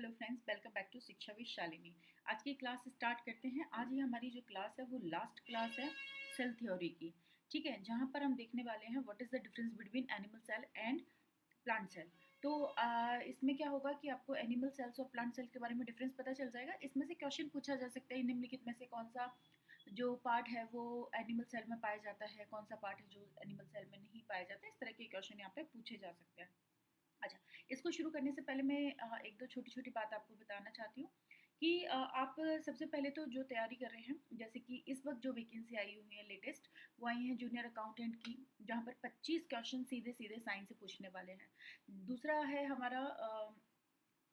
Hello friends, welcome back to Shiksha with Shalini. आज की class start करते हैं। आज ये हमारी जो क्लास है वो लास्ट क्लास है सेल थ्योरी की। ठीक है, जहाँ पर हम देखने वाले हैं what is the difference between animal cell and plant cell. तो इसमें क्या होगा कि आपको एनिमल सेल्स और प्लांट सेल के बारे में डिफरेंस पता चल जाएगा। इसमें से क्वेश्चन पूछा जा सकता है निम्नलिखित में से कौन सा जो पार्ट है वो एनिमल सेल में पाया जाता है, कौन सा पार्ट है जो एनिमल सेल में नहीं पाया जाता है। इस तरह के क्वेश्चन यहाँ पे पूछे जा सकते हैं। अच्छा, इसको शुरू करने से पहले मैं एक दो छोटी-छोटी बात आपको बताना चाहती हूँ कि आप सबसे पहले तो जो तैयारी कर रहे हैं, जैसे कि इस वक़्त जो वैकेंसी आई हुई है लेटेस्ट, वो आई है जूनियर अकाउंटेंट की, जहाँ पर 25 क्वेश्चन सीधे-सीधे साइंस से पूछने वाले हैं। दूसरा है हमारा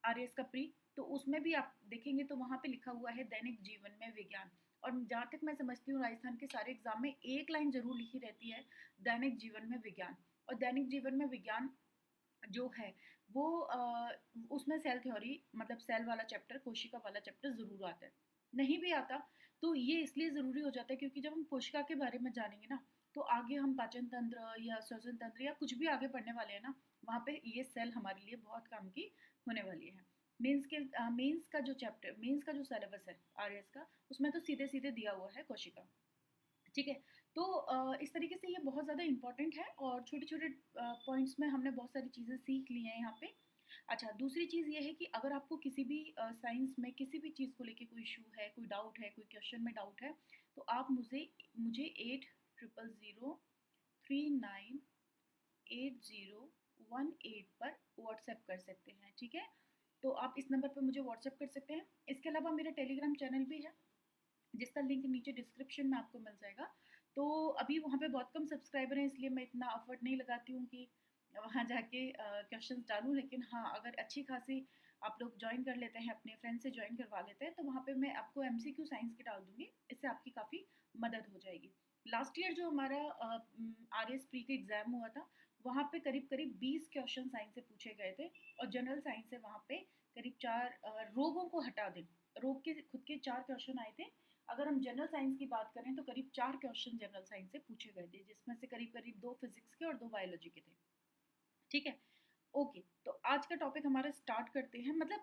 आरएएस का प्री, तो उसमें भी आप देखेंगे तो वहाँ पे लिखा हुआ है दैनिक जीवन में विज्ञान। और जहाँ तक मैं समझती हूँ राजस्थान के सारे एग्ज़ाम में एक लाइन ज़रूर लिखी रहती है, दैनिक जीवन में विज्ञान। और दैनिक जीवन में विज्ञान जो है वो उसमें सेल थ्योरी मतलब सेल वाला चैप्टर, कोशिका वाला चैप्टर ज़रूर आता है। नहीं भी आता तो ये इसलिए ज़रूरी हो जाता है क्योंकि जब हम कोशिका के बारे में जानेंगे ना, तो आगे हम पाचन तंत्र या श्वसन तंत्र या कुछ भी आगे पढ़ने वाले हैं ना, वहाँ पे ये सेल हमारे लिए बहुत काम की होने वाली है। मेंस का जो चैप्टर, मेंस का जो सिलेबस है आरएएस का, उसमें तो सीधे-सीधे दिया हुआ है कोशिका। ठीक है, तो इस तरीके से ये बहुत ज़्यादा इम्पोर्टेंट है और छोटे-छोटे पॉइंट्स में हमने बहुत सारी चीज़ें सीख ली हैं यहाँ पे। अच्छा, दूसरी चीज़ ये है कि अगर आपको किसी भी साइंस में किसी भी चीज़ को लेके कोई इश्यू है, कोई डाउट है, कोई क्वेश्चन में डाउट है, तो आप मुझे मुझे 8000398018 पर व्हाट्सएप कर सकते हैं, ठीक है? तो आप इस नंबर पे मुझे व्हाट्सएप कर सकते हैं। इसके अलावा मेरा टेलीग्राम चैनल भी है, जिसका लिंक नीचे डिस्क्रिप्शन में आपको मिल जाएगा। तो अभी वहाँ पे बहुत कम सब्सक्राइबर हैं, इसलिए मैं इतना एफर्ट नहीं लगाती हूँ कि वहाँ जाके क्वेश्चंस डालूँ। लेकिन हाँ, अगर अच्छी खासी आप लोग जॉइन कर लेते हैं, अपने फ्रेंड से जॉइन करवा लेते हैं, तो वहाँ पे मैं आपको एमसीक्यू साइंस की डाल दूँगी। इससे आपकी काफ़ी मदद हो जाएगी। लास्ट ईयर जो हमारा आरएस प्री का एग्ज़ाम हुआ था, वहाँ पे करीब-करीब 20 क्वेश्चन साइंस से पूछे गए थे और जनरल साइंस से वहाँ पे करीब 4 रोगों को हटा दें, रोग के खुद के 4 क्वेश्चन आए थे। अगर हम जनरल साइंस की बात करें तो करीब 4 क्वेश्चन जनरल साइंस से पूछे गए थे, जिसमें से करीब-करीब 2 फिज़िक्स के और 2 बायोलॉजी के थे। ठीक है? ओके, तो आज का टॉपिक हमारा स्टार्ट करते हैं। मतलब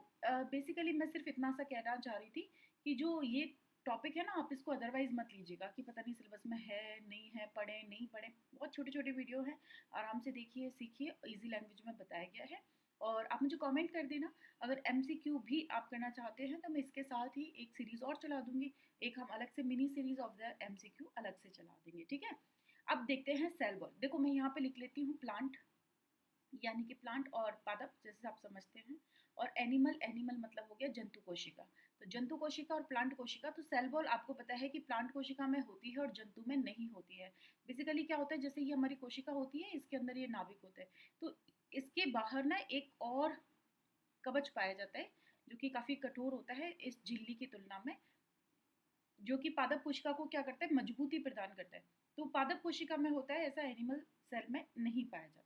बेसिकली मैं सिर्फ़ इतना सा कहना चाह रही थी कि जो ये टॉपिक है ना, आप इसको अदरवाइज़ मत लीजिएगा कि पता नहीं सिलेबस में है, नहीं है, पढ़ें, नहीं पढ़ें। बहुत छोटे-छोटे वीडियो हैं, आराम से देखिए, सीखिए, ईज़ी लैंग्वेज में बताया गया है। और आप मुझे कमेंट कर देना, अगर एमसीक्यू भी आप करना चाहते हैं, तो मैं इसके साथ ही एक सीरीज़ और चला दूँगी। एक हम अलग से mini series of the MCQ अलग से चला देंगे, ठीक है? अब देखते हैं सेल वॉल। देखो मैं यहाँ पे लिख लेती हूँ प्लांट, यानी कि प्लांट और पादप जैसे आप समझते हैं, और एनिमल, एनिमल मतलब हो गया जंतु कोशिका। तो जंतु कोशिका और प्लांट कोशिका, तो सेल वॉल आपको पता है कि प्लांट कोशिका में होती है और जंतु में नहीं होती है। बेसिकली क्या होता है, जैसे ये हमारी कोशिका होती है, इसके अंदर ये नाभिक होता है, तो इसके बाहर ना एक और कवच पाया जाता है जो कि काफी कठोर होता है इस झिल्ली की तुलना में, जो कि पादप कोशिका को क्या करता है, मजबूती प्रदान करता है। तो पादप कोशिका में होता है ऐसा, एनिमल सेल में नहीं पाया जाता।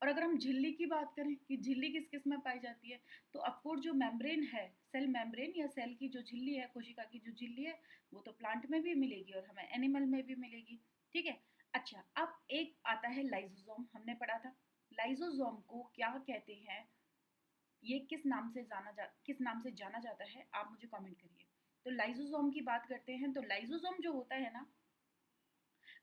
और अगर हम झिल्ली की बात करें कि झिल्ली किस किस में पाई जाती है, तो ऑफकोर्स जो मेम्ब्रेन है, सेल मेम्ब्रेन या सेल की जो झिल्ली है, कोशिका की जो झिल्ली है, वो तो प्लांट में भी मिलेगी और हमें एनिमल में भी मिलेगी। ठीक है। अच्छा, अब एक आता है लाइसोसोम, हमने पढ़ा था। लाइसोसोम को क्या कहते हैं, ये किस नाम से जाना जाता है, आप मुझे कमेंट करिए। तो लाइसोसोम की बात करते हैं, तो लाइसोसोम जो होता है ना,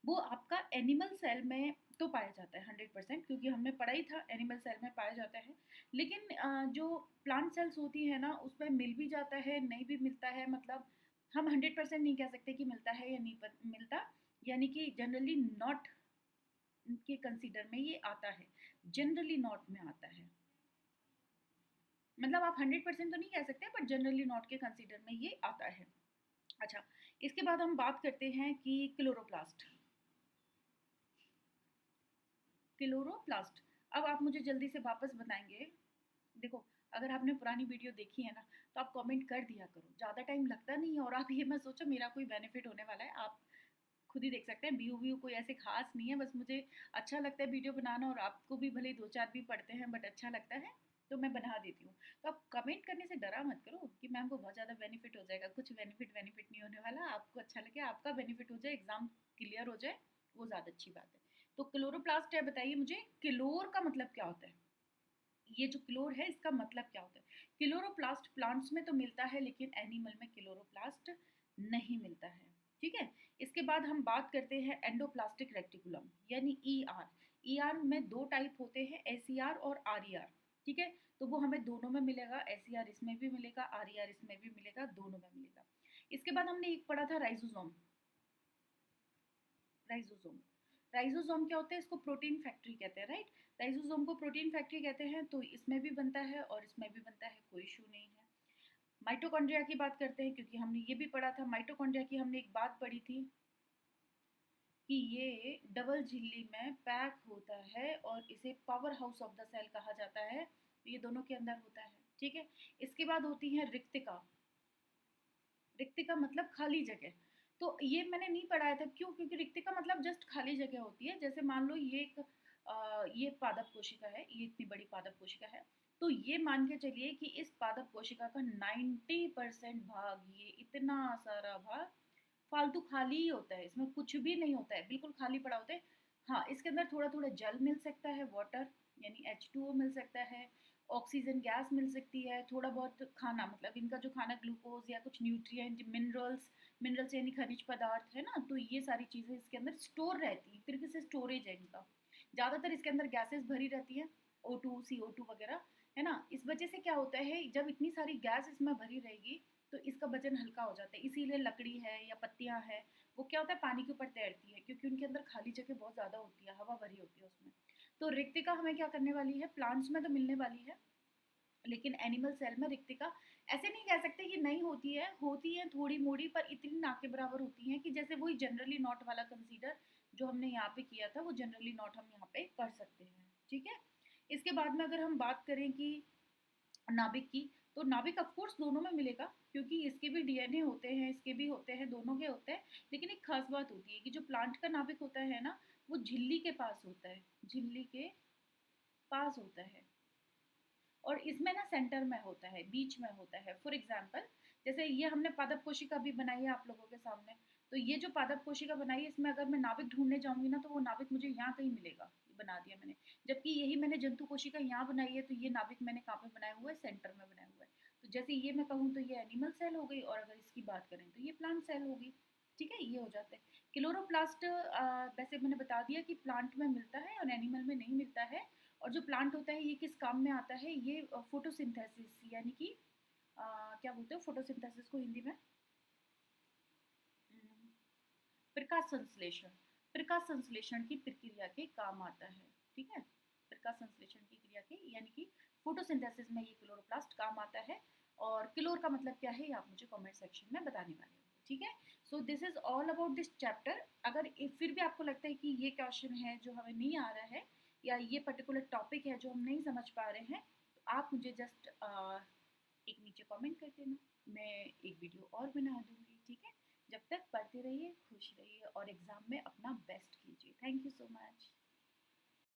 वो आपका एनिमल सेल में तो पाया जाता है 100%, क्योंकि हमने पढ़ा ही था एनिमल सेल में पाया जाता है। लेकिन जो प्लांट सेल्स होती है ना, उसमें मिल भी जाता है, नहीं भी मिलता है। मतलब हम 100% नहीं कह सकते कि मिलता है या नहीं मिलता, यानी कि जनरली नॉट के कंसीडर में ये आता है, जनरली नॉट में आता है। मतलब आप 100% तो नहीं कह सकते, बट जनरली नॉट के कंसीडर में ये आता है। अच्छा, इसके बाद हम बात करते हैं कि क्लोरोप्लास्ट। क्लोरोप्लास्ट, अब आप मुझे जल्दी से वापस बताएंगे। देखो, अगर आपने पुरानी वीडियो देखी है ना, तो आप कमेंट कर दिया करो, ज़्यादा टाइम लगता नहीं है। और आप ये मत सोचो मेरा कोई बेनिफिट होने वाला है, आप खुद ही देख सकते हैं। व्यू व्यू कोई ऐसे खास नहीं है, बस मुझे अच्छा लगता है वीडियो बनाना, और आपको भी भले दो चार भी पढ़ते हैं बट अच्छा लगता है, तो मैं बना देती हूँ। तो आप कमेंट करने से डरा मत करो कि मैम को बहुत ज़्यादा बेनिफिट हो जाएगा। कुछ बेनिफिट बेनिफिट नहीं होने वाला, आपको अच्छा लगे, आपका बेनिफिट हो जाए, एग्जाम क्लियर हो जाए, वो ज़्यादा अच्छी बात है। तो क्लोरोप्लास्ट है, बताइए मुझे क्लोर का मतलब क्या होता है। ये जो क्लोर है इसका मतलब क्या होता है? क्लोरोप्लास्ट प्लांट्स में तो मिलता है लेकिन एनिमल में क्लोरोप्लास्ट नहीं मिलता है। ठीक है, इसके बाद हम बात करते हैं एंडोप्लास्टिक रेक्टिकुलम यानी ईआर। ईआर में दो टाइप होते हैं, एसईआर और आरईआर। ठीक है, तो वो हमें दोनों में मिलेगा, एसईआर इसमें भी मिलेगा, आरईआर इसमें भी मिलेगा, दोनों में मिलेगा। इसके बाद हमने एक पढ़ा था राइजोसोम। राइजोसोम राइजोसोम क्या होता है? इसको प्रोटीन फैक्ट्री कहते हैं, राइट। राइजोसोम को प्रोटीन फैक्ट्री कहते हैं, तो इसमें भी बनता है और इसमें भी बनता है, कोई इशू नहीं है। माइटोकॉन्ड्रिया की बात करते हैं, क्योंकि हमने ये भी पढ़ा था माइटोकॉन्ड्रिया की, हमने एक बात पढ़ी थी कि ये डबल झिल्ली में पैक होता है और इसे power house of the cell कहा जाता है। तो ये दोनों के अंदर होता है। ठीक है, इसके बाद होती है रिक्तिका। रिक्तिका मतलब खाली जगह। तो ये मैंने नहीं पढ़ाया था, क्यों? क्योंकि रिक्तिका मतलब जस्ट खाली जगह होती है। जैसे मान लो ये एक ये पादप कोशिका है, ये इतनी बड़ी पादप कोशिका है, तो ये मान के चलिए कि इस पादप कोशिका का 90% भाग, ये इतना सारा भाग फालतू खाली ही होता है, इसमें कुछ भी नहीं होता है, बिल्कुल खाली पड़ा होता है। हाँ, इसके अंदर थोड़ा थोड़ा जल मिल सकता है, वाटर यानी H2O मिल सकता है, ऑक्सीजन गैस मिल सकती है, थोड़ा बहुत खाना, मतलब इनका जो खाना ग्लूकोज या कुछ न्यूट्रिएंट, मिनरल्स, मिनरल्स यानी खनिज पदार्थ है ना, तो ये सारी चीज़ें इसके अंदर स्टोर रहती हैं, तरीके से स्टोरेज है इनका। ज़्यादातर इसके अंदर गैसेस भरी रहती है, O2 CO2 वगैरह, है ना। इस वजह से क्या होता है, जब इतनी सारी गैस इसमें भरी रहेगी तो इसका वजन हल्का हो जाता है। इसीलिए लकड़ी है या पत्तियां हैं, वो क्या होता है, पानी के ऊपर तैरती है, क्योंकि उनके अंदर खाली जगह बहुत ज़्यादा होती है, हवा भरी होती है उसमें। तो रिक्तिका हमें क्या करने वाली है, प्लांट्स में तो मिलने वाली है, लेकिन एनिमल सेल में रिक्तिका ऐसे नहीं कह सकते कि नहीं होती है, होती है थोड़ी मोड़ी, पर इतनी ना के बराबर होती है कि जैसे वही जनरली नॉट वाला कंसीडर जो हमने यहाँ पे किया था, वो जनरली नॉट हम यहाँ पे कर सकते हैं। ठीक है, इसके बाद में अगर हम बात करें कि नाभिक की, तो नाभिक ऑफ कोर्स दोनों में मिलेगा, क्योंकि इसके भी डीएनए होते हैं, इसके भी होते हैं, दोनों के होते हैं। लेकिन एक खास बात होती है कि जो प्लांट का नाभिक होता है ना, वो झिल्ली के पास होता है, झिल्ली के पास होता है, और इसमें ना सेंटर में होता है, बीच में होता है। फॉर एग्जाम्पल, जैसे ये हमने पादप कोशिका भी बनाई है आप लोगों के सामने, तो ये जो पादप कोशिका बनाई है, इसमें अगर मैं नाभिक ढूंढने जाऊंगी ना, तो वो नाभिक मुझे यहाँ कहीं मिलेगा, बना दिया मैंने। जबकि यही मैंने जंतु कोशिका यहाँ बनाई है, तो ये नाभिक मैंने कहाँ पे बनाया हुआ है, सेंटर में बनाया हुआ है। तो जैसे ये मैं कहूँ तो ये एनिमल सेल हो गई, और अगर इसकी बात करें तो ये प्लांट सेल होगी। ठीक है, ये हो जाता है। क्लोरोप्लास्ट वैसे मैंने बता दिया कि प्लांट में मिलता है और एनिमल में नहीं मिलता है। और जो प्लांट होता है ये किस काम में आता है, ये फोटोसिंथेसिस यानी कि क्या बोलते हैं फोटोसिंथेसिस को हिंदी में, हम्म, प्रकाश संश्लेषण, प्रकाश संश्लेषण की प्रक्रिया के काम आता है। ठीक है, प्रकाश संश्लेषण की क्रिया के यानी कि फोटोसिंथेसिस में ये क्लोरोप्लास्ट काम आता है। और क्लोर का मतलब क्या है, ये आप मुझे कमेंट सेक्शन में बताने वाले हो। ठीक है, so this is all about this chapter. अगर फिर भी आपको लगता है कि ये क्वेश्चन है जो हमें नहीं आ रहा है, या ये पर्टिकुलर टॉपिक है जो हम नहीं समझ पा रहे हैं, तो आप मुझे जस्ट एक नीचे कमेंट कर देना, मैं एक वीडियो और बना दूंगी। ठीक है, जब तक पढ़ते रहिए, खुश रहिए और एग्ज़ाम में अपना बेस्ट कीजिए। Thank you so much.